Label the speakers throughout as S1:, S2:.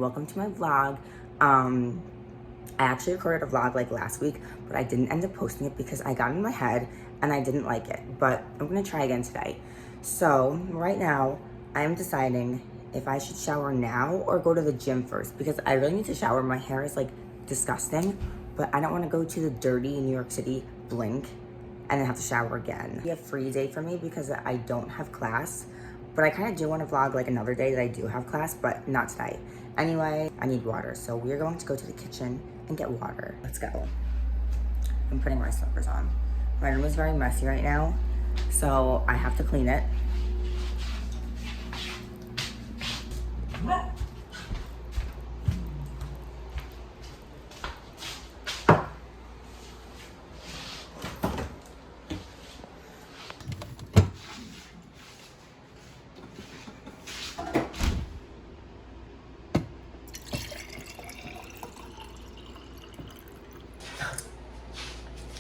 S1: Welcome to my vlog. I actually recorded a vlog like last week, but I didn't end up posting it because I got in my head and I didn't like it, but I'm gonna try again today. So right now I am deciding if I should shower now or go to the gym first, because I really need to shower. My hair is like disgusting, but I don't want to go to the dirty New York City blink and then have to shower again. It'll be a free day for me because I don't have class, but I kind of do want to vlog like another day that I do have class, but not today. Anyway, I need water, so we're going to go to the kitchen and get water. Let's go. I'm putting my slippers on. My room is very messy right now, so I have to clean it.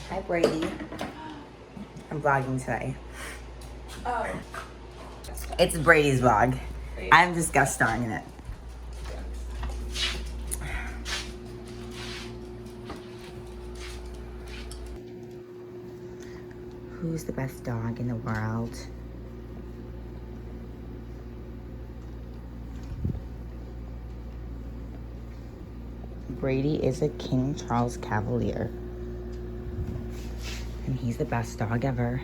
S1: Hi, Brady. I'm vlogging today.
S2: Oh.
S1: It's Brady's vlog. I'm just guest starring in it. Who's the best dog in the world? Brady is a King Charles Cavalier. And he's the best dog ever.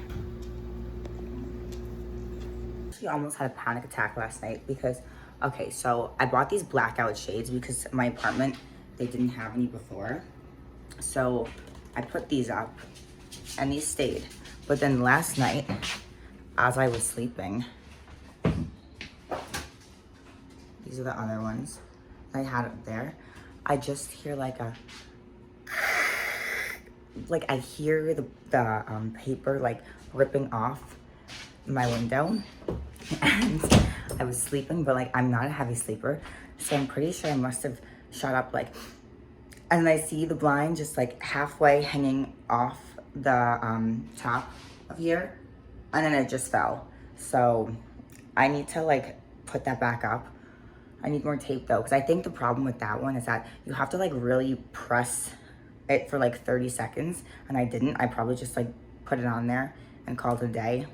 S1: She almost had a panic attack last night because, okay, so I bought these blackout shades because my apartment, they didn't have any before. So I put these up and these stayed. But then last night, as I was sleeping, these are the other ones I had up there. I just hear like a, like I hear the paper like ripping off my window, and I was sleeping, but like I'm not a heavy sleeper, so I'm pretty sure I must have shot up like, and I see the blind just like halfway hanging off the top of here, and then it just fell. So I need to like put that back up. I need more tape though, because I think the problem with that one is that you have to like really press it for like 30 seconds, and I didn't. I probably just like put it on there and called it a day.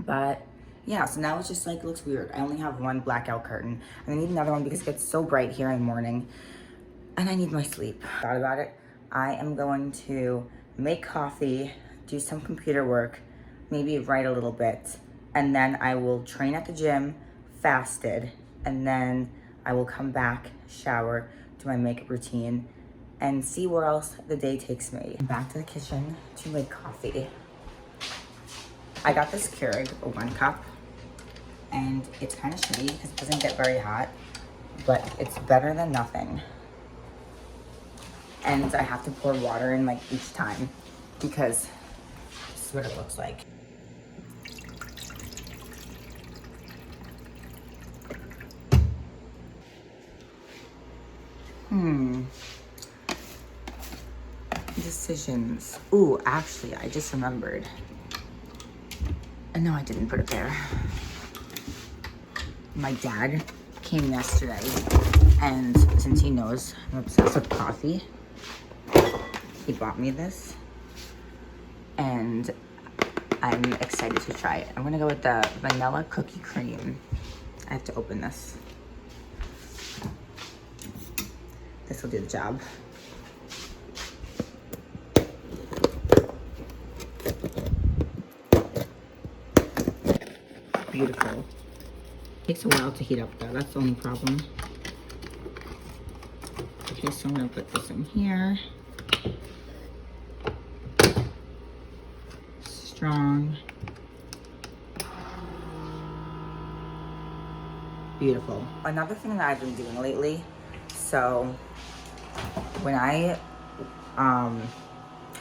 S1: But yeah, so now it's just like looks weird. I only have one blackout curtain, and I need another one because it gets so bright here in the morning, and I need my sleep. Thought about it. I am going to make coffee, do some computer work, maybe write a little bit, and then I will train at the gym, fasted, and then I will come back, shower, do my makeup routine, and see where else the day takes me. Back to the kitchen to make coffee. I got this Keurig, a 1 cup, and it's kind of shitty because it doesn't get very hot, but it's better than nothing. And I have to pour water in like each time because this is what it looks like. Decisions. Ooh, actually, I just remembered. No, I didn't put it there. My dad came yesterday, and since he knows I'm obsessed with coffee, he bought me this, and I'm excited to try it. I'm gonna go with the vanilla cookie cream. I have to open this. This will do the job. Beautiful. Takes a while to heat up though, that's the only problem. Okay, so I'm gonna put this in here. Strong. Beautiful. Another thing that I've been doing lately, so when I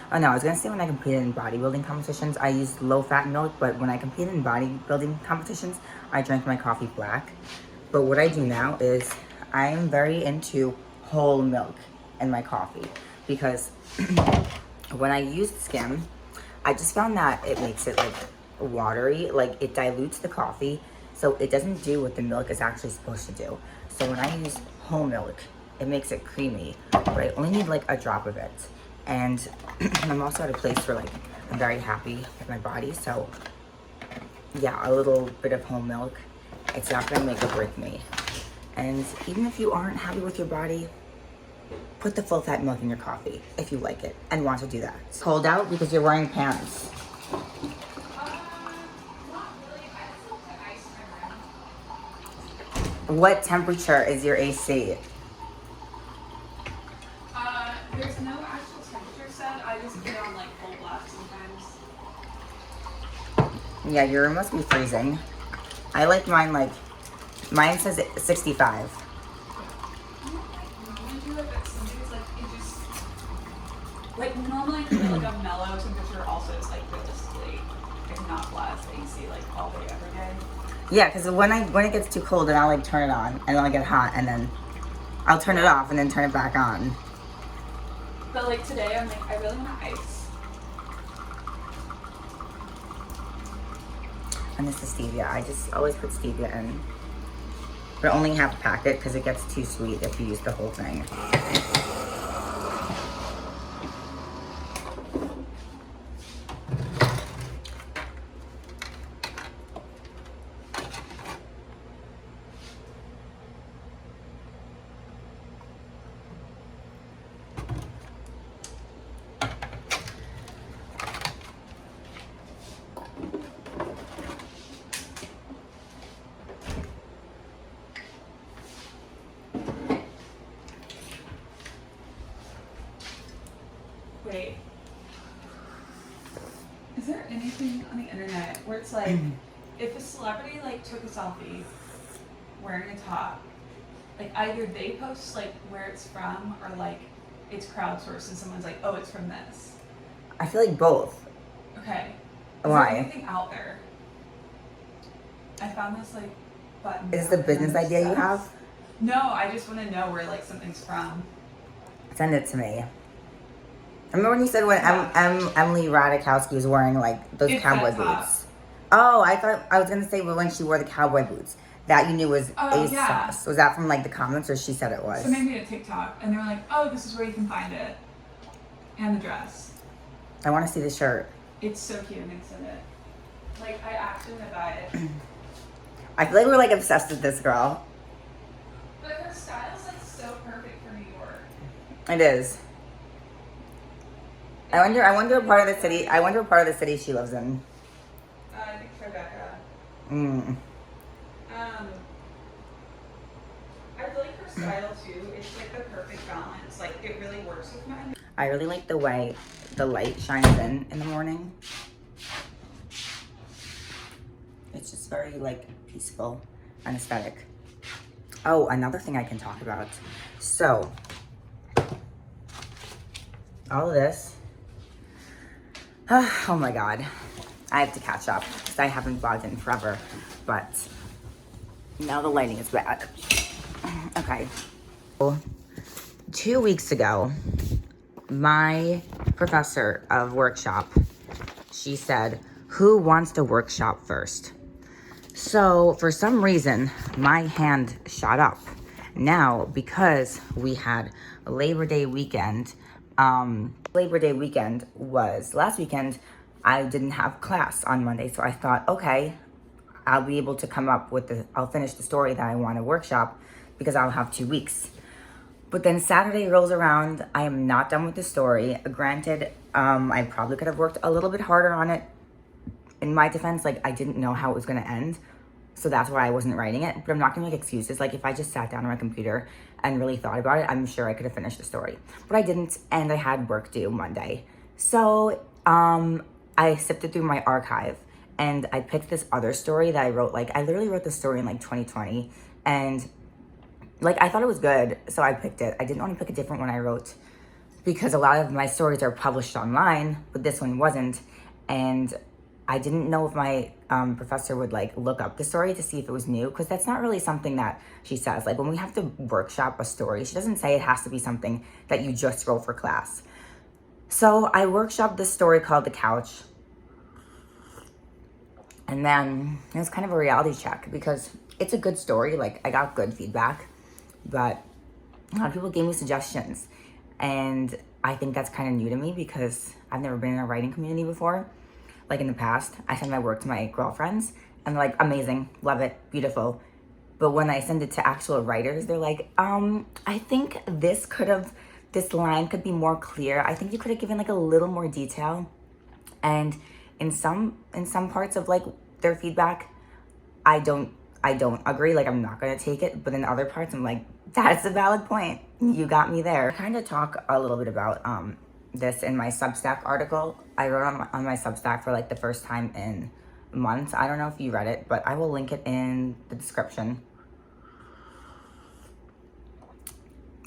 S1: I was gonna say when I competed in bodybuilding competitions, I used low-fat milk, but when I competed in bodybuilding competitions, I drank my coffee black. But what I do now is I am very into whole milk in my coffee, because when I use skim, I just found that it makes it like watery, like it dilutes the coffee, so it doesn't do what the milk is actually supposed to do. So when I use whole milk. It makes it creamy, but I only need like a drop of it. And I'm also at a place where like I'm very happy with my body, so yeah, a little bit of whole milk, it's not gonna make or break me. And even if you aren't happy with your body, put the full fat milk in your coffee if you like it and want to do that. It's cold out because you're wearing pants. What temperature is your AC?
S2: There's no actual temperature set. I just put it on like full blast sometimes.
S1: Yeah, your room must be freezing. I like mine mine says 65.
S2: Normally I keep it like a mellow temperature. Also, it's like realistically, like not blast AC like all day every day.
S1: Yeah, because when it gets too cold, then I'll like turn it on, and then I'll get hot, and then I'll turn it off, and then turn it back on.
S2: But like today, I'm like, I really want ice.
S1: And this is stevia. I just always put stevia in, but only half a packet because it gets too sweet if you use the whole thing.
S2: Wait. Is there anything on the internet where it's like, if a celebrity like took a selfie wearing a top, like either they post like where it's from or like it's crowdsourced and someone's like, oh, it's from this.
S1: I feel like both.
S2: Okay.
S1: Why?
S2: Is there anything out there? I found this like button.
S1: Is this a business idea you have?
S2: No, I just want to know where like something's from.
S1: Send it to me. Remember when you said when Emily Ratajkowski was wearing like those cowboy boots? Oh, I thought I was gonna say when she wore the cowboy boots. That you knew was ASOS. Was that from like the comments or she said it was?
S2: So maybe a TikTok and they were like, oh, this is where you can find it. And the dress.
S1: I want to see the shirt.
S2: It's so cute. I'm gonna send it. Like I actually want to buy it.
S1: I feel like we're like obsessed with this girl.
S2: But her style's like so perfect for New York.
S1: It is. I wonder what part of the city. I wonder what part of the city she lives in.
S2: I think Rebecca. I feel like her style too. It's like the perfect balance. Like it really works with mine.
S1: I really like the way the light shines in the morning. It's just very like peaceful and aesthetic. Oh, another thing I can talk about. So, all of this. Oh my God. I have to catch up because I haven't vlogged in forever, but now the lighting is bad. Okay. 2 weeks ago, my professor of workshop, she said, who wants to workshop first? So for some reason, my hand shot up. Now, because we had Labor Day weekend, Labor Day weekend was last weekend, I didn't have class on Monday. So I thought, okay, I'll be able to come up with I'll finish the story that I want to workshop because I'll have 2 weeks. But then Saturday rolls around, I am not done with the story. Granted, I probably could have worked a little bit harder on it. In my defense, like I didn't know how it was gonna end. So that's why I wasn't writing it, but I'm not gonna make excuses. Like if I just sat down on my computer and really thought about it, I'm sure I could have finished the story. But I didn't, and I had work due Monday. So I sifted through my archive and I picked this other story that I wrote. Like I literally wrote this story in like 2020 and like I thought it was good, so I picked it. I didn't want to pick a different one I wrote because a lot of my stories are published online, but this one wasn't. And I didn't know if my professor would like look up the story to see if it was new, because that's not really something that she says. Like when we have to workshop a story, she doesn't say it has to be something that you just wrote for class. So I workshopped this story called The Couch. And then it was kind of a reality check because it's a good story. Like I got good feedback, but a lot of people gave me suggestions. And I think that's kind of new to me because I've never been in a writing community before. Like in the past, I send my work to my girlfriends and they're like, amazing, love it, beautiful. But when I send it to actual writers, they're like, I think this line could be more clear. I think you could have given like a little more detail. And in some parts of like their feedback, I don't agree. Like, I'm not gonna take it. But in other parts, I'm like, that's a valid point. You got me there. I kind of talk a little bit about this in my Substack article. I wrote on my Substack for like the first time in months. I don't know if you read it, but I will link it in the description.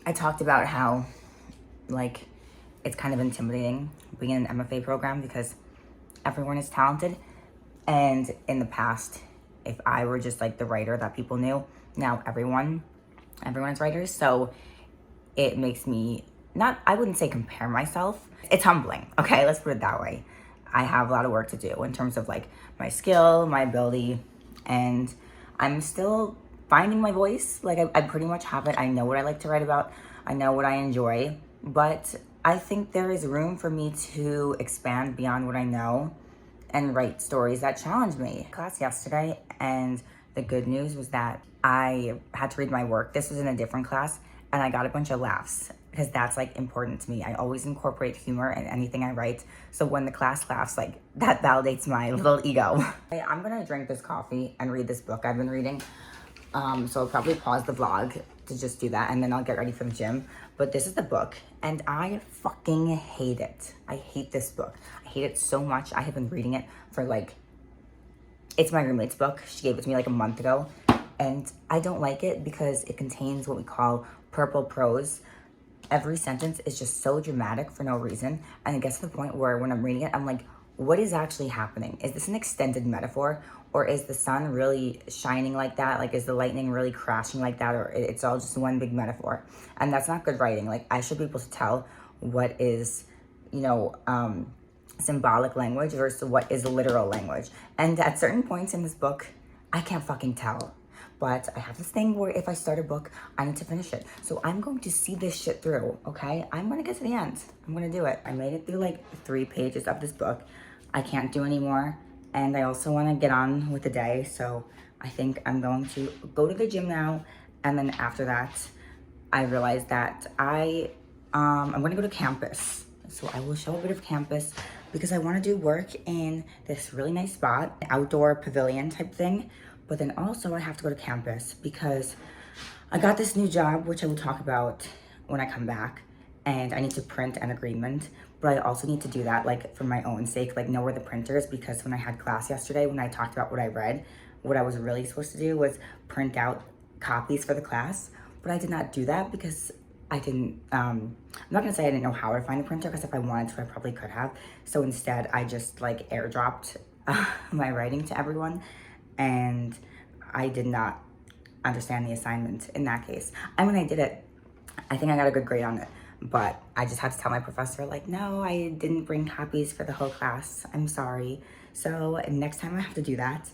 S1: I talked about how like it's kind of intimidating being in an MFA program because everyone is talented. And in the past, if I were just like the writer that people knew, now everyone's writers. So it makes me I wouldn't say compare myself. It's humbling. Okay, let's put it that way. I have a lot of work to do in terms of like my skill, my ability, and I'm still finding my voice. Like I pretty much have it. I know what I like to write about. I know what I enjoy, but I think there is room for me to expand beyond what I know and write stories that challenge me. Class yesterday, and the good news was that I had to read my work. This was in a different class, and I got a bunch of laughs because that's like important to me. I always incorporate humor in anything I write. So when the class laughs, like that validates my little ego. I'm gonna drink this coffee and read this book I've been reading. So I'll probably pause the vlog to just do that, and then I'll get ready for the gym. But this is the book, and I fucking hate it. I hate this book. I hate it so much. I have been reading it for like, it's my roommate's book. She gave it to me like a month ago, and I don't like it because it contains what we call purple prose. Every sentence is just so dramatic for no reason, and it gets to the point where when I'm reading it, I'm like, what is actually happening? Is this an extended metaphor? Or is the sun really shining like that? Like, is the lightning really crashing like that? Or it's all just one big metaphor? And that's not good writing. Like, I should be able to tell what is, symbolic language versus what is literal language. And at certain points in this book, I can't fucking tell. But I have this thing where if I start a book, I need to finish it. So I'm going to see this shit through, okay? I'm gonna get to the end. I'm gonna do it. I made it through like 3 pages of this book. I can't do any more. And I also want to get on with the day, so I think I'm going to go to the gym now. And then after that, I realized that I'm going to go to campus. So I will show a bit of campus because I want to do work in this really nice spot, outdoor pavilion type thing. But then also I have to go to campus because I got this new job, which I will talk about when I come back. And I need to print an agreement, but I also need to do that like for my own sake, like know where the printer is, because when I had class yesterday, when I talked about what I read, what I was really supposed to do was print out copies for the class, but I did not do that because I didn't, I'm not gonna say I didn't know how to find a printer, because if I wanted to, I probably could have. So instead I just like airdropped my writing to everyone, and I did not understand the assignment in that case. And when I did it, I think I got a good grade on it. But I just had to tell my professor, like, no, I didn't bring copies for the whole class. I'm sorry. So next time I have to do that.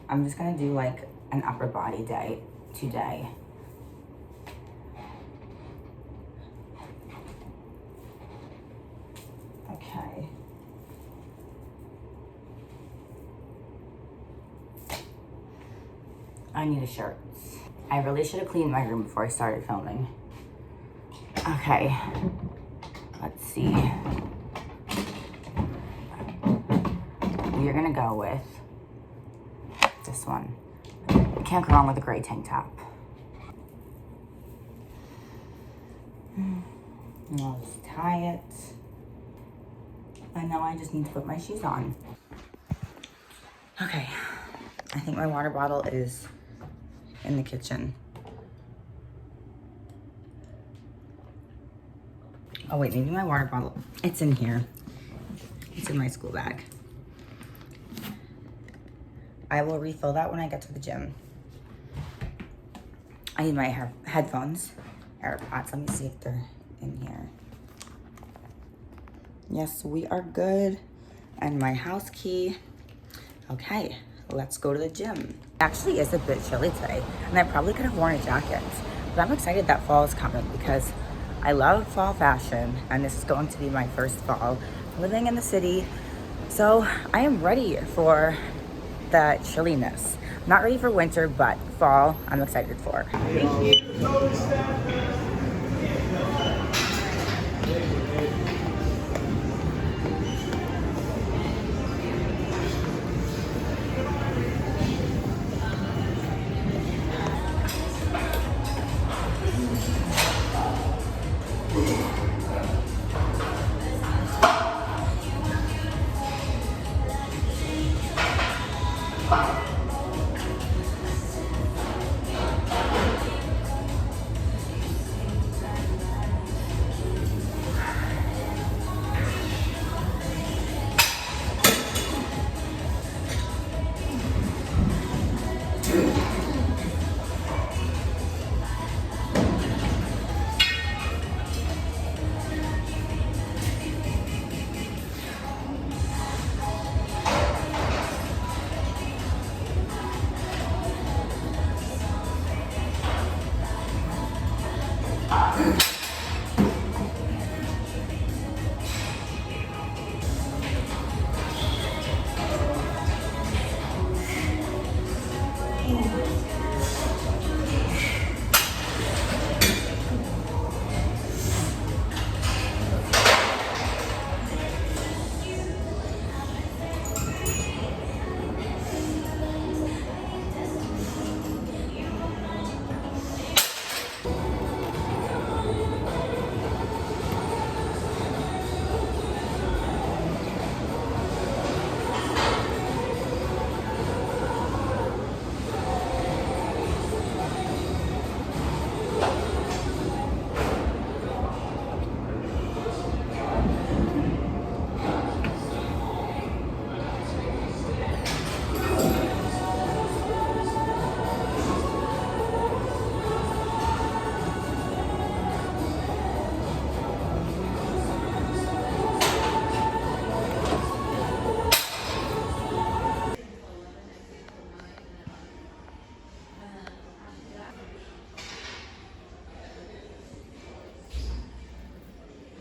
S1: I'm just gonna do like an upper body day today. Okay. I need a shirt. I really should have cleaned my room before I started filming. Okay, let's see. We're gonna go with this one. You can't go wrong with a gray tank top. Now let's tie it. And now I just need to put my shoes on. Okay, I think my water bottle is in the kitchen. Oh wait, maybe my water bottle, it's in here. It's in my school bag. I will refill that when I get to the gym. I need my headphones, AirPods. Let me see if they're in here. Yes, we are good. And my house key. Okay, let's go to the gym. It actually is a bit chilly today, and I probably could have worn a jacket. But I'm excited that fall is coming because I love fall fashion, and this is going to be my first fall living in the city. So I am ready for the chilliness. I'm not ready for winter, but fall I'm excited for.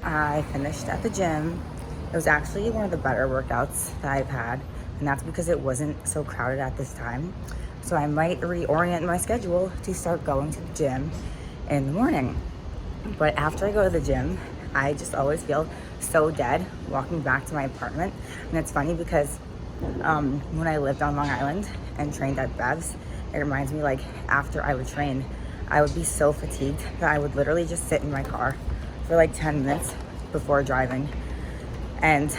S1: I finished at the gym. It was actually one of the better workouts that I've had, and that's because it wasn't so crowded at this time. So I might reorient my schedule to start going to the gym in the morning. But after I go to the gym, I just always feel so dead walking back to my apartment. And it's funny because when I lived on Long Island and trained at Bev's, it reminds me, like, after I would train, I would be so fatigued that I would literally just sit in my car for like 10 minutes before driving. And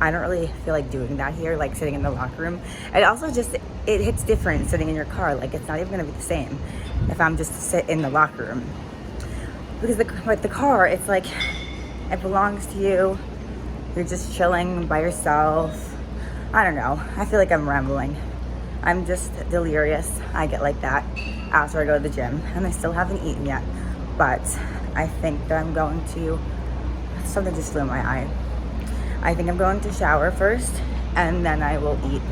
S1: I don't really feel like doing that here, like sitting in the locker room. And also just, it hits different sitting in your car. Like, it's not even gonna be the same if I'm just to sit in the locker room. Because the car, it's like, it belongs to you. You're just chilling by yourself. I don't know. I feel like I'm rambling. I'm just delirious. I get like that after I go to the gym, and I still haven't eaten yet. But I think that I'm going to, something just flew in my eye. I think I'm going to shower first, and then I will eat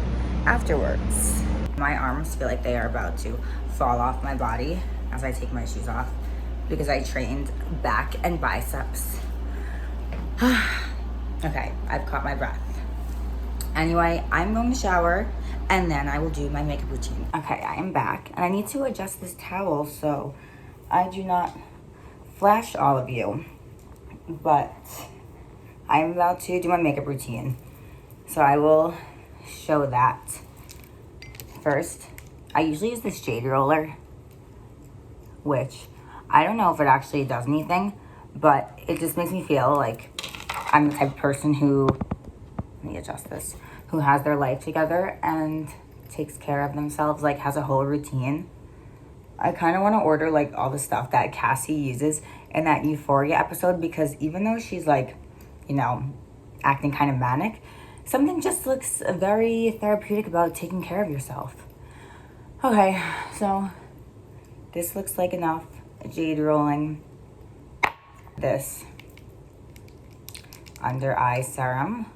S1: afterwards. My arms feel like they are about to fall off my body as I take my shoes off because I trained back and biceps. Okay, I've caught my breath. Anyway, I'm going to shower and then I will do my makeup routine. Okay, I am back and I need to adjust this towel so I do not flash all of you. But I'm about to do my makeup routine. So I will show that. First, I usually use this jade roller, which I don't know if it actually does anything, but it just makes me feel like I'm the type of person who, let me adjust this, who has their life together and takes care of themselves, like has a whole routine. I kind of want to order like all the stuff that Cassie uses in that Euphoria episode, because even though she's like, you know, acting kind of manic, something just looks very therapeutic about taking care of yourself. Okay, so this looks like enough jade rolling. This. under eye serum.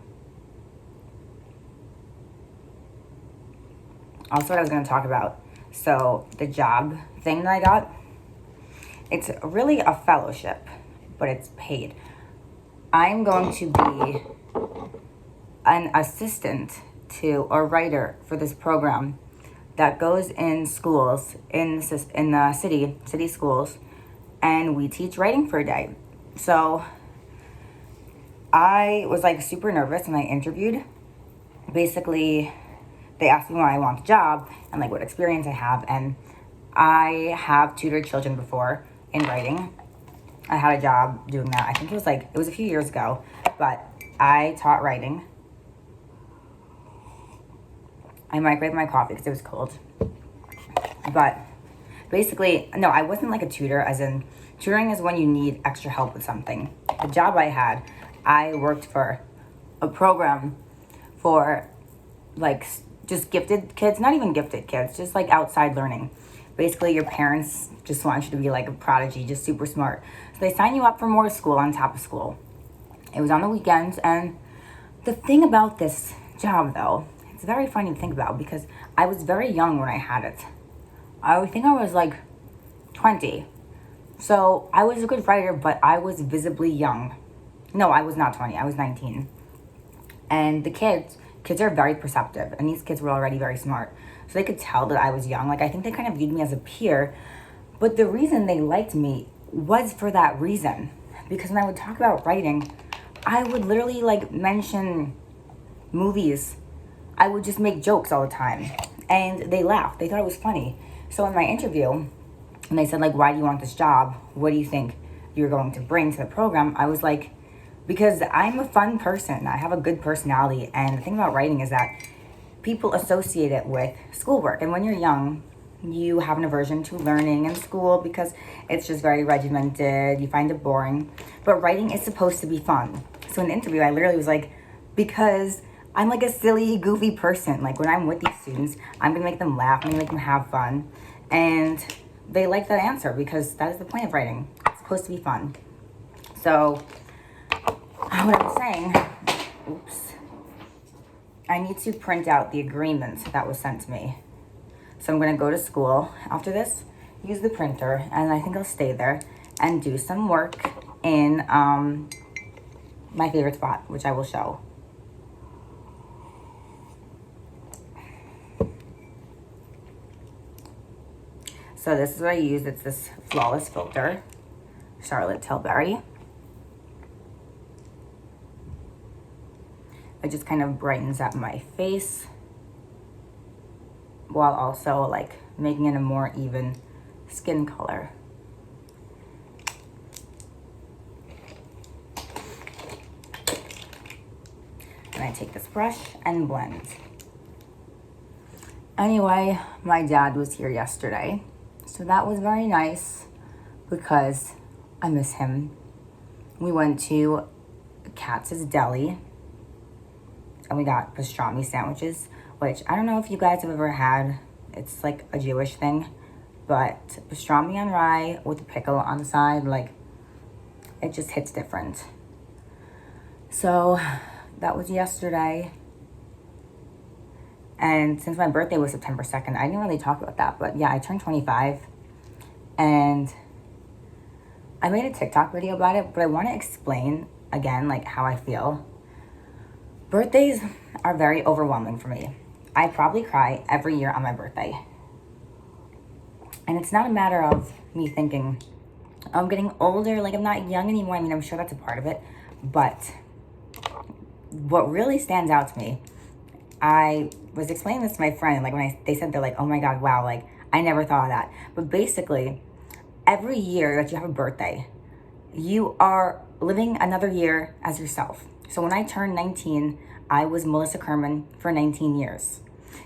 S1: Also, what I was going to talk about. So, the job thing that I got, it's really a fellowship, but it's paid. I'm going to be an assistant to a writer for this program that goes in schools, in the city schools, and we teach writing for a day. So, I was like super nervous when I interviewed. Basically, they asked me why I want the job and like what experience I have. And I have tutored children before in writing. I had a job doing that. I think it was a few years ago, but I taught writing. I microwaved my coffee because it was cold. But basically, no, I wasn't like a tutor, as in tutoring is when you need extra help with something. The job I had, I worked for a program for like just gifted kids, not even gifted kids, just like outside learning. Basically, your parents just want you to be like a prodigy, just super smart. So they sign you up for more school on top of school. It was on the weekends, and the thing about this job, though, it's very funny to think about because I was very young when I had it. I think I was like 20. So I was a good writer, but I was visibly young. No, I was not 20. I was 19. And the kids are very perceptive, and these kids were already very smart. So they could tell that I was young. Like, I think they kind of viewed me as a peer. But the reason they liked me was for that reason. Because when I would talk about writing, I would literally like mention movies. I would just make jokes all the time. And they laughed. They thought it was funny. So in my interview, when they said like, why do you want this job? What do you think you're going to bring to the program? I was like, because I'm a fun person. I have a good personality. And the thing about writing is that people associate it with schoolwork. And when you're young, you have an aversion to learning in school because it's just very regimented. You find it boring. But writing is supposed to be fun. So in the interview, I literally was like, because I'm like a silly, goofy person. Like when I'm with these students, I'm going to make them laugh. I'm going to make them have fun. And they like that answer because that is the point of writing. It's supposed to be fun. So what I was saying, I need to print out the agreement that was sent to me. So I'm going to go to school after this, use the printer, and I think I'll stay there and do some work in my favorite spot, which I will show. So this is what I use. It's this Flawless filter, Charlotte Tilbury. It just kind of brightens up my face while also like making it a more even skin color. And I take this brush and blend. Anyway, my dad was here yesterday, so that was very nice because I miss him. We went to Katz's Deli and we got pastrami sandwiches, which I don't know if you guys have ever had. It's like a Jewish thing, but pastrami on rye with a pickle on the side, like it just hits different. So that was yesterday. And since my birthday was September 2nd, I didn't really talk about that, but yeah, I turned 25 and I made a TikTok video about it, but I want to explain again, like how I feel. Birthdays are very overwhelming for me. I probably cry every year on my birthday. And it's not a matter of me thinking, I'm getting older, like I'm not young anymore. I mean, I'm sure that's a part of it. But what really stands out to me, I was explaining this to my friend, like when they said, they're like, oh my God, wow, like I never thought of that. But basically, every year that you have a birthday, you are living another year as yourself. So when I turned 19, I was Melissa KERMAN for 19 years.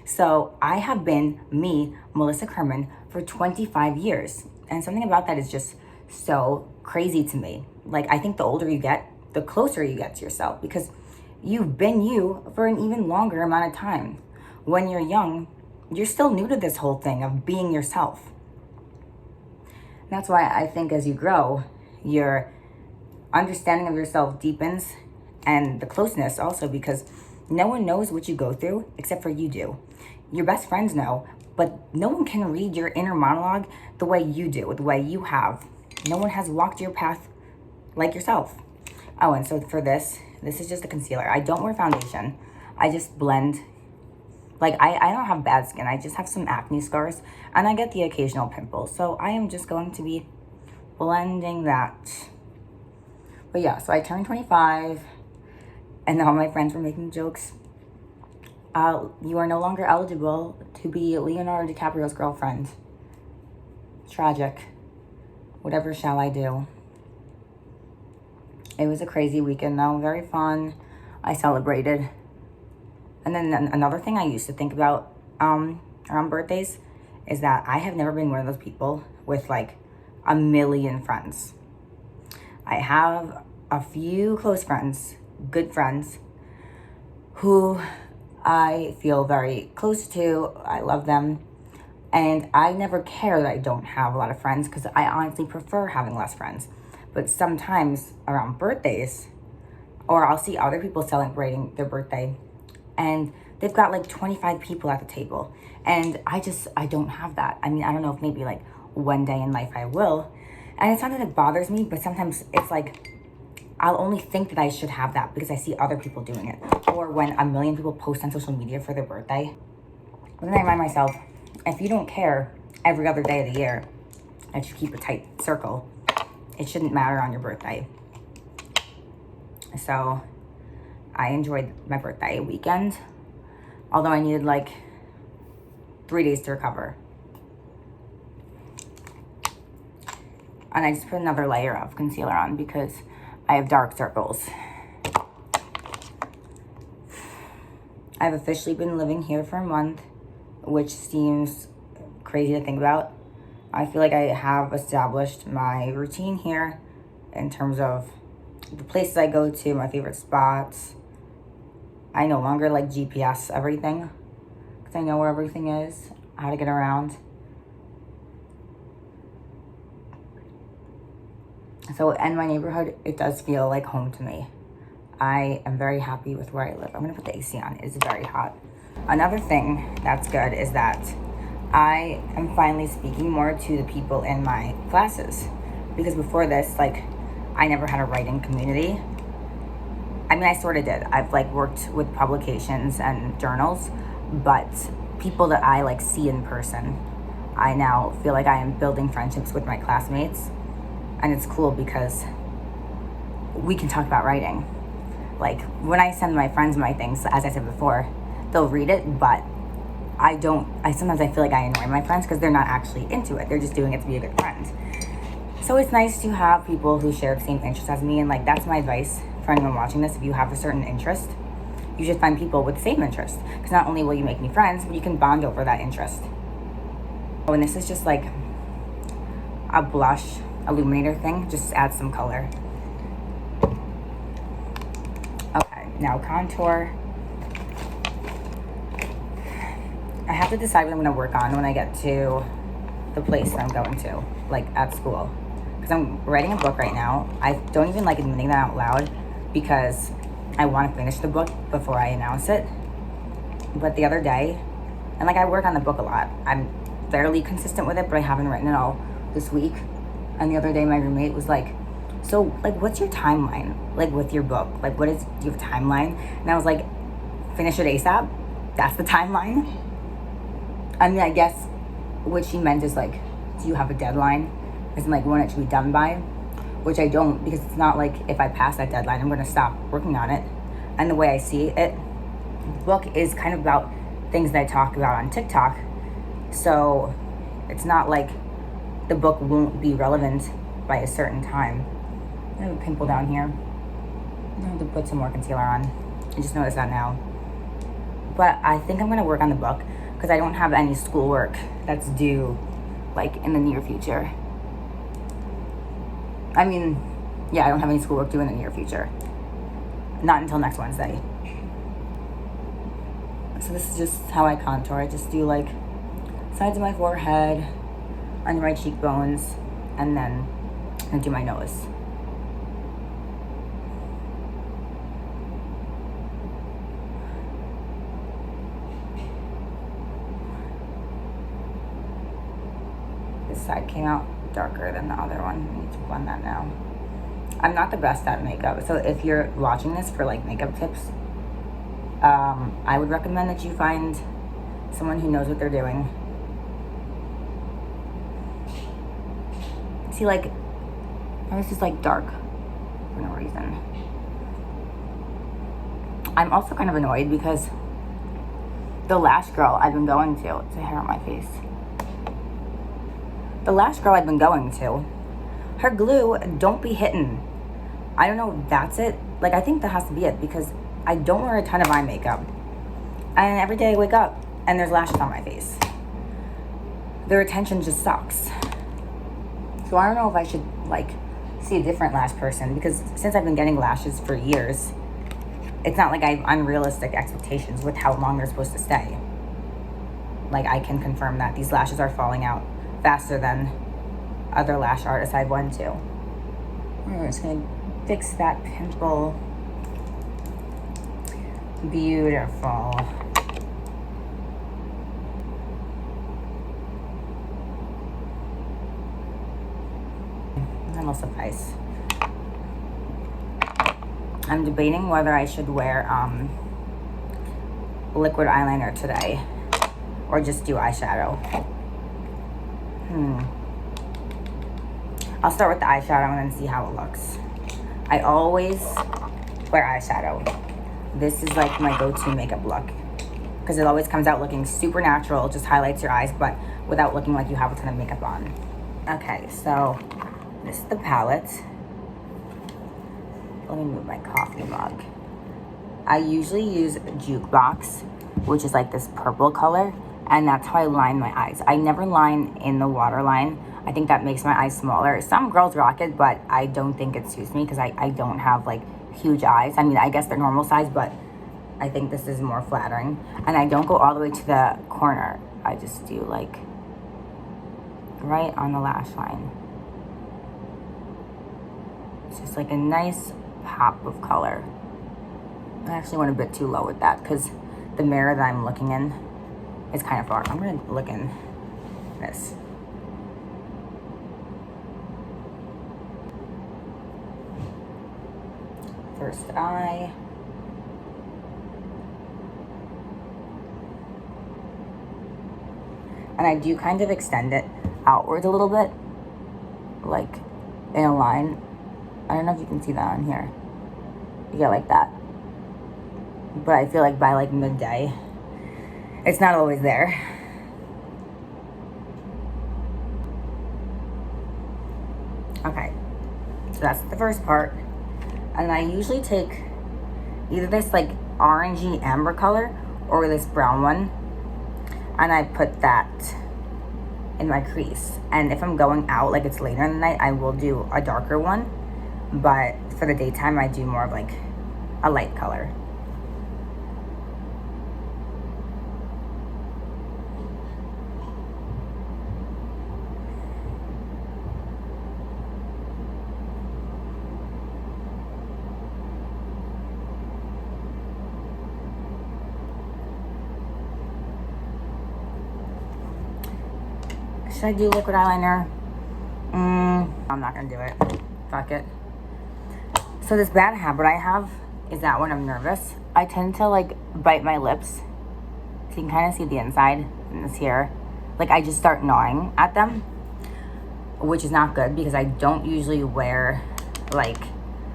S1: So I have been me, Melissa KERMAN, for 25 years. And something about that is just so crazy to me. Like, I think the older you get, the closer you get to yourself because you've been you for an even longer amount of time. When you're young, you're still new to this whole thing of being yourself. That's why I think as you grow, your understanding of yourself deepens and the closeness also, because no one knows what you go through except for you do. Your best friends know, but no one can read your inner monologue the way you do, the way you have. No one has walked your path like yourself. Oh, and so for this is just a concealer. I don't wear foundation. I just blend. Like, I don't have bad skin. I just have some acne scars, and I get the occasional pimple. So I am just going to be blending that. But yeah, so I turned 25, and all my friends were making jokes. You are no longer eligible to be Leonardo DiCaprio's girlfriend. Tragic. Whatever shall I do? It was a crazy weekend though, very fun. I celebrated. And then another thing I used to think about around birthdays is that I have never been one of those people with like a million friends. I have a few close friends, good friends, who I feel very close to. I love them. And I never care that I don't have a lot of friends, because I honestly prefer having less friends. But sometimes around birthdays, or I'll see other people celebrating their birthday, and they've got like 25 people at the table. And I don't have that. I mean, I don't know if maybe like one day in life I will. And it's not that it bothers me, but sometimes it's like, I'll only think that I should have that because I see other people doing it. Or when a million people post on social media for their birthday. But then I remind myself, if you don't care every other day of the year that you keep a tight circle, it shouldn't matter on your birthday. So I enjoyed my birthday weekend, although I needed like 3 days to recover. And I just put another layer of concealer on because I have dark circles. I've officially been living here for a month, which seems crazy to think about. I feel like I have established my routine here in terms of the places I go to, my favorite spots. I no longer like GPS everything because I know where everything is, how to get around. So in my neighborhood, it does feel like home to me. I am very happy with where I live. I'm gonna put the AC on, it's very hot. Another thing that's good is that I am finally speaking more to the people in my classes. Because before this, like, I never had a writing community. I mean, I sort of did. I've like worked with publications and journals, but people that I like see in person, I now feel like I am building friendships with my classmates. And it's cool because we can talk about writing. Like, when I send my friends my things, as I said before, they'll read it, but sometimes I feel like I annoy my friends because they're not actually into it. They're just doing it to be a good friend. So it's nice to have people who share the same interests as me, and like, that's my advice for anyone watching this. If you have a certain interest, you should find people with the same interest, because not only will you make new friends, but you can bond over that interest. Oh, and this is just like a blush illuminator thing, just add some color. Okay, now contour. I have to decide what I'm gonna work on when I get to the place that I'm going to, like at school. Because I'm writing a book right now. I don't even like admitting that out loud because I want to finish the book before I announce it. But the other day, and like, I work on the book a lot. I'm fairly consistent with it, but I haven't written it all this week. And the other day my roommate was like, so like, what's your timeline like with your book? Like, do you have a timeline? And I was like, finish it ASAP. That's the timeline. I mean, I guess what she meant is like, do you have a deadline? As in like when it should be done by? Which I don't, because it's not like if I pass that deadline, I'm gonna stop working on it. And the way I see it, the book is kind of about things that I talk about on TikTok. So it's not like the book won't be relevant by a certain time. I have a pimple down here. I have to put some more concealer on. I just noticed that now. But I think I'm gonna work on the book because I don't have any schoolwork that's due like in the near future. I mean, yeah, I don't have any schoolwork due in the near future. Not until next Wednesday. So this is just how I contour. I just do like sides of my forehead, under my cheekbones, and then I do my nose. This side came out darker than the other one. I need to blend that now. I'm not the best at makeup, so if you're watching this for like makeup tips, I would recommend that you find someone who knows what they're doing. See, like, I was just like dark for no reason. I'm also kind of annoyed because the lash girl I've been going to, it's a hair on my face. The lash girl I've been going to, her glue don't be hitting. I don't know if that's it. Like, I think that has to be it because I don't wear a ton of eye makeup. And every day I wake up and there's lashes on my face. The retention just sucks. So I don't know if I should like see a different lash person because since I've been getting lashes for years, it's not like I have unrealistic expectations with how long they're supposed to stay. Like, I can confirm that these lashes are falling out faster than other lash artists I've went to. I'm just gonna fix that pimple. Beautiful. That'll suffice. I'm debating whether I should wear liquid eyeliner today or just do eyeshadow. I'll start with the eyeshadow and then see how it looks. I always wear eyeshadow. This is like my go-to makeup look because it always comes out looking super natural, just highlights your eyes, but without looking like you have a ton of makeup on. Okay, so this is the palette. Let me move my coffee mug. I usually use Jukebox, which is like this purple color, and that's how I line my eyes. I never line in the waterline. I think that makes my eyes smaller. Some girls rock it, but I don't think it suits me because I don't have like huge eyes. I mean, I guess they're normal size, but I think this is more flattering. And I don't go all the way to the corner. I just do like right on the lash line. It's just like a nice pop of color. I actually went a bit too low with that because the mirror that I'm looking in is kind of far. I'm gonna look in this. First eye. And I do kind of extend it outwards a little bit, like in a line. I don't know if you can see that on here. You get like that. But I feel like by like midday, it's not always there. Okay, so that's the first part. And I usually take either this like orangey amber color or this brown one, and I put that in my crease. And if I'm going out, like it's later in the night, I will do a darker one. But for the daytime, I do more of like a light color. Should I do liquid eyeliner? I'm not gonna do it. Fuck it. So this bad habit I have is that when I'm nervous, I tend to like bite my lips. So you can kind of see the inside and this here. Like I just start gnawing at them, which is not good because I don't usually wear like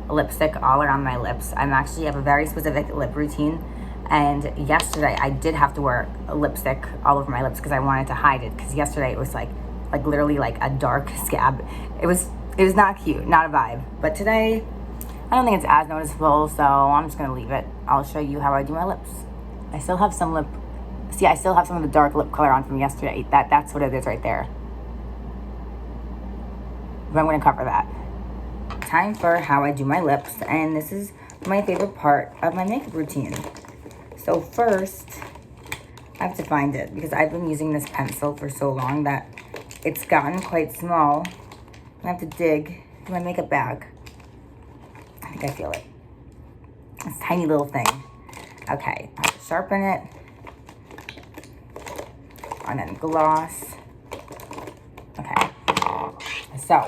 S1: lipstick all around my lips. I'm actually have a very specific lip routine. And yesterday I did have to wear a lipstick all over my lips because I wanted to hide it. Because yesterday it was like literally like a dark scab. It was not cute, not a vibe. But today, I don't think it's as noticeable, so I'm just gonna leave it. I'll show you how I do my lips. I still have some of the dark lip color on from yesterday. That's what it is right there. But I'm gonna cover that. Time for how I do my lips, and this is my favorite part of my makeup routine. So first, I have to find it because I've been using this pencil for so long that it's gotten quite small. I have to dig through my makeup bag. I think I feel it. This tiny little thing. Okay, I have to sharpen it. And then gloss. Okay. So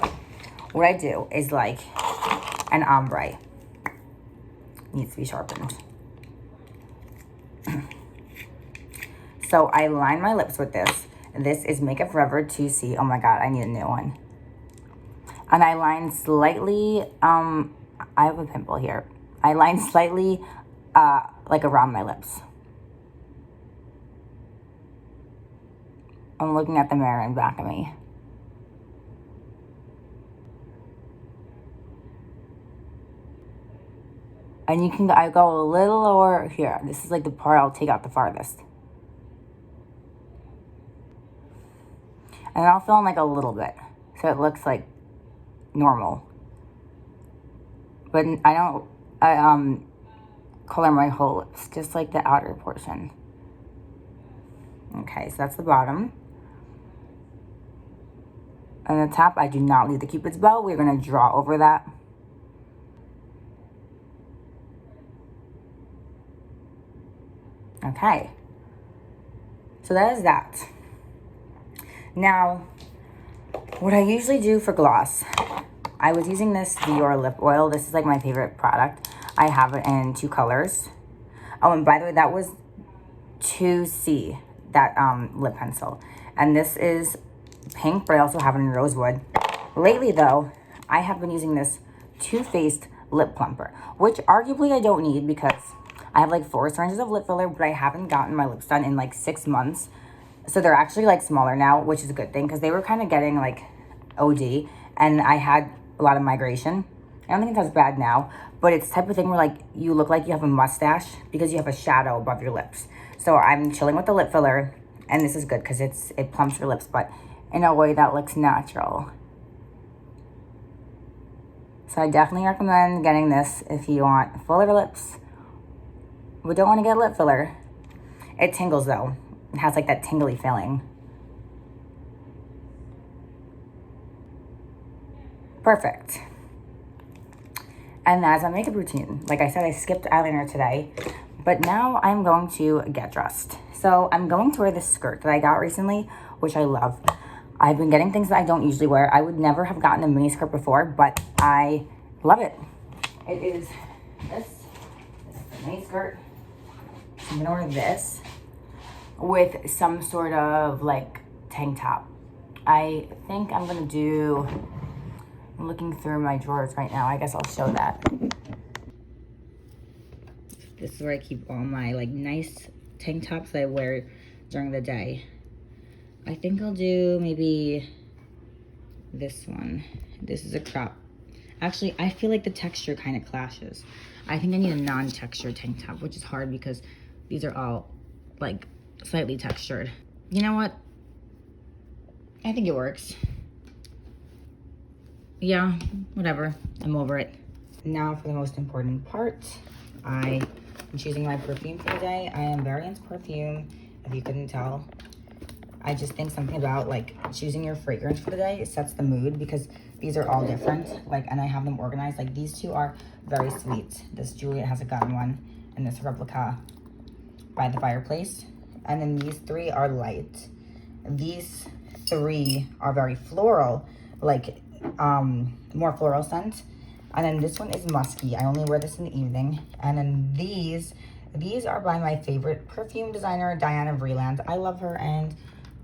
S1: what I do is like an ombre. Needs to be sharpened. So I line my lips with this. This is Makeup Forever 2C. Oh my God, I need a new one. And I line slightly, I have a pimple here. I line slightly, like around my lips. I'm looking at the mirror in back of me. And you can, I go a little lower here. This is like the part I'll take out the farthest. And I'll fill in like a little bit, so it looks like normal. But I color my whole lips, just like the outer portion. Okay, so that's the bottom. And the top, I do not leave the Cupid's bow. We're gonna draw over that. Okay, so that is that. Now, what I usually do for gloss, I was using this Dior lip oil. This is like my favorite product. I have it in 2 colors. Oh, and by the way, that was 2C, that lip pencil. And this is pink, but I also have it in rosewood. Lately though, I have been using this Too Faced lip plumper, which arguably I don't need because I have like 4 syringes of lip filler, but I haven't gotten my lips done in like 6 months. So they're actually like smaller now, which is a good thing because they were kind of getting like OD and I had a lot of migration. I don't think it's as bad now, but it's the type of thing where like you look like you have a mustache because you have a shadow above your lips. So I'm chilling with the lip filler, and this is good because it plumps your lips, but in a way that looks natural. So I definitely recommend getting this if you want fuller lips, but don't want to get lip filler. It tingles though. It has like that tingly feeling. Perfect. And that's my makeup routine. Like I said, I skipped eyeliner today, but now I'm going to get dressed. So I'm going to wear this skirt that I got recently, which I love. I've been getting things that I don't usually wear. I would never have gotten a mini skirt before, but I love it. It is this mini skirt. I'm gonna wear this with some sort of like tank top. I think I'm gonna do, I'm looking through my drawers right now. I guess I'll show that. This is where I keep all my like nice tank tops that I wear during the day. I think I'll do maybe this one. This is a crop. Actually, I feel like the texture kind of clashes. I think I need a non-textured tank top, which is hard because these are all like slightly textured. You know what? I think it works. Yeah, whatever. I'm over it. Now for the most important part. I am choosing my perfume for the day. I am very into perfume, if you couldn't tell. I just think something about like choosing your fragrance for the day, it sets the mood because these are all different. Like, and I have them organized. Like these 2 are very sweet. This Juliet Has a Gun one and this Replica by the Fireplace. And then these 3 are light. These 3 are very floral, like more floral scent. And then this one is musky. I only wear this in the evening. And then these are by my favorite perfume designer, Diana Vreeland. I love her and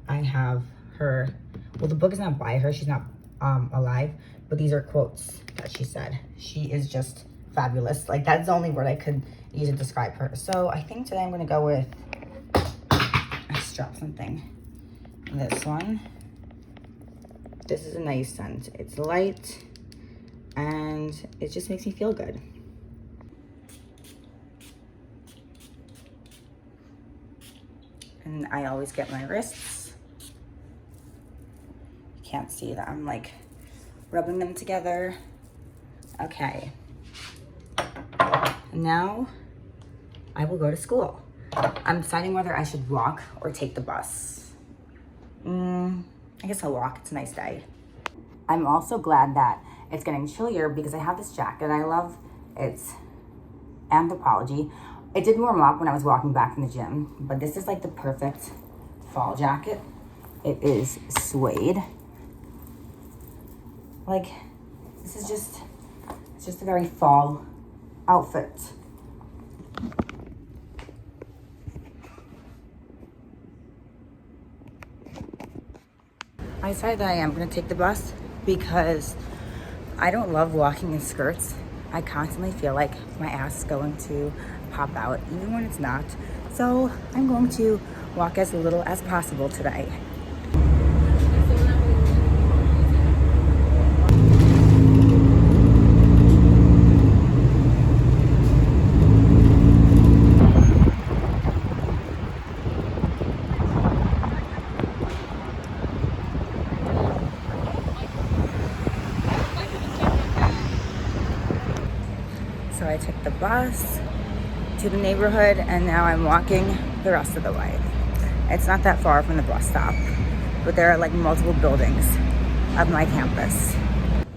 S1: I have her, well, the book is not by her, she's not alive, but these are quotes that she said. She is just fabulous. Like that's the only word I could use to describe her. So I think today I'm gonna go with, I just dropped something. This one. This is a nice scent. It's light and it just makes me feel good. And I always get my wrists. Can't see that I'm like rubbing them together. Okay. Now I will go to school. I'm deciding whether I should walk or take the bus. I guess I'll walk. It's a nice day. I'm also glad that it's getting chillier because I have this jacket I love. It's Anthropology. It did warm up when I was walking back from the gym, but this is like the perfect fall jacket. It is suede. Like, this is it's just a very fall outfit. I decided that I am gonna take the bus because I don't love walking in skirts. I constantly feel like my ass is going to pop out, even when it's not. So I'm going to walk as little as possible today. So I took the bus to the neighborhood and now I'm walking the rest of the way. It's not that far from the bus stop, but there are like multiple buildings of my campus.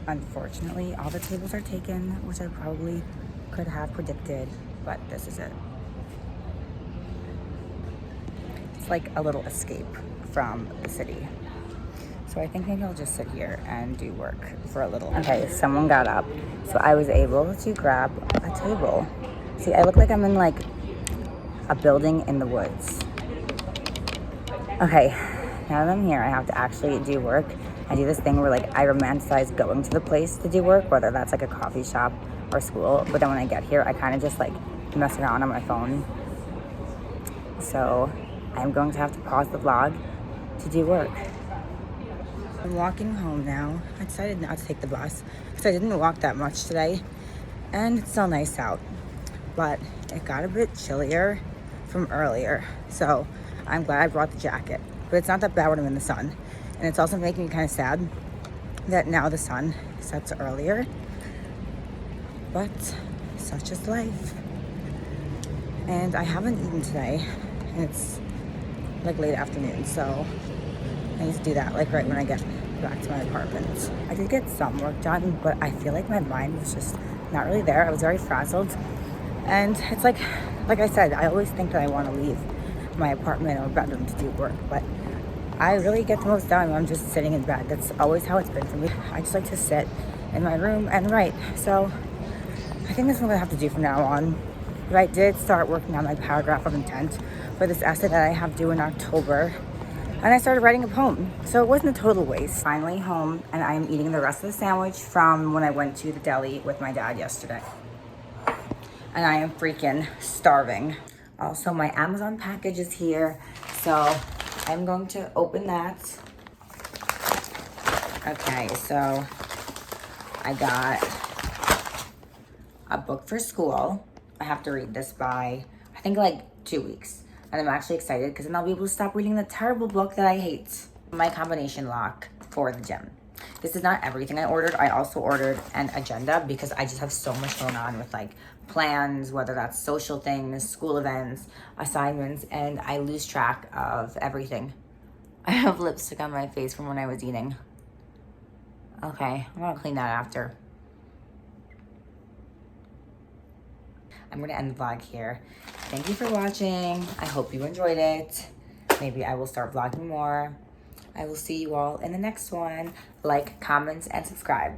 S1: Unfortunately, all the tables are taken, which I probably could have predicted, but this is it. It's like a little escape from the city. So I think maybe I'll just sit here and do work for a little. Okay, someone got up, so I was able to grab a table. See, I look like I'm in like a building in the woods. Okay, now that I'm here, I have to actually do work. I do this thing where like I romanticize going to the place to do work, whether that's like a coffee shop or school. But then when I get here, I kind of just like mess around on my phone. So I'm going to have to pause the vlog to do work. I'm walking home now. I decided not to take the bus because I didn't walk that much today. And it's still nice out. But it got a bit chillier from earlier. So I'm glad I brought the jacket. But it's not that bad when I'm in the sun. And it's also making me kind of sad that now the sun sets earlier. But such is life. And I haven't eaten today. And it's like late afternoon. So I need to do that like right when I get back to my apartment. I did get some work done, but I feel like my mind was just not really there. I was very frazzled. And it's like I said, I always think that I want to leave my apartment or bedroom to do work, but I really get the most done when I'm just sitting in bed. That's always how it's been for me. I just like to sit in my room and write. So I think that's what I'm gonna have to do from now on. But I did start working on my paragraph of intent for this essay that I have due in October. And I started writing a poem, so it wasn't a total waste. Finally home, and I am eating the rest of the sandwich from when I went to the deli with my dad yesterday. And I am freaking starving. Also, my Amazon package is here, so I'm going to open that. Okay, so I got a book for school. I have to read this by, I think like 2 weeks. And I'm actually excited because then I'll be able to stop reading the terrible book that I hate. My combination lock for the gym. This is not everything I ordered. I also ordered an agenda because I just have so much going on with like plans, whether that's social things, school events, assignments, and I lose track of everything. I have lipstick on my face from when I was eating. Okay, I'm gonna clean that after. I'm gonna end the vlog here. Thank you for watching. I hope you enjoyed it. Maybe I will start vlogging more. I will see you all in the next one. Like, comment, and subscribe.